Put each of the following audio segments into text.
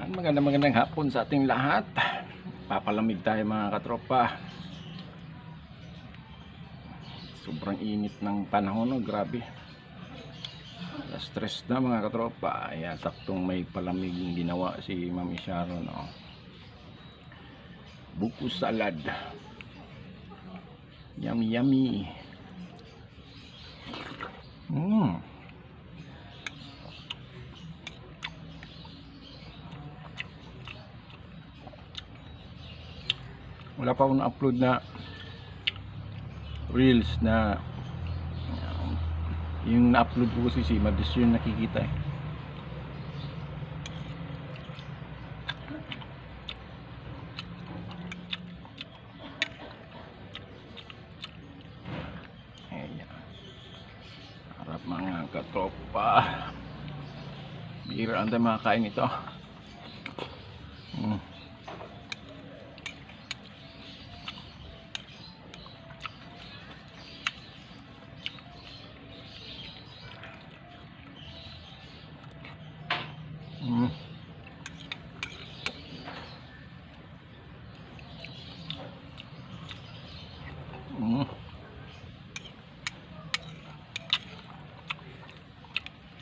Magandang hapon sa ating lahat. Papalamig tayo mga katropa. Sobrang init ng panahon, no? Grabe. Stress na mga katropa. Ayan, saktong may palamig yung ginawa si Mami Sharon, no? Buko salad. Yummy yummy. Wala pa akong na-upload na reels na yung na-upload ko kasi si Madis yung nakikita eh. Ayan. Harap mga katropa. Bihira ang tayo makakain ito.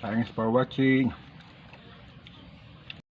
Thanks for watching.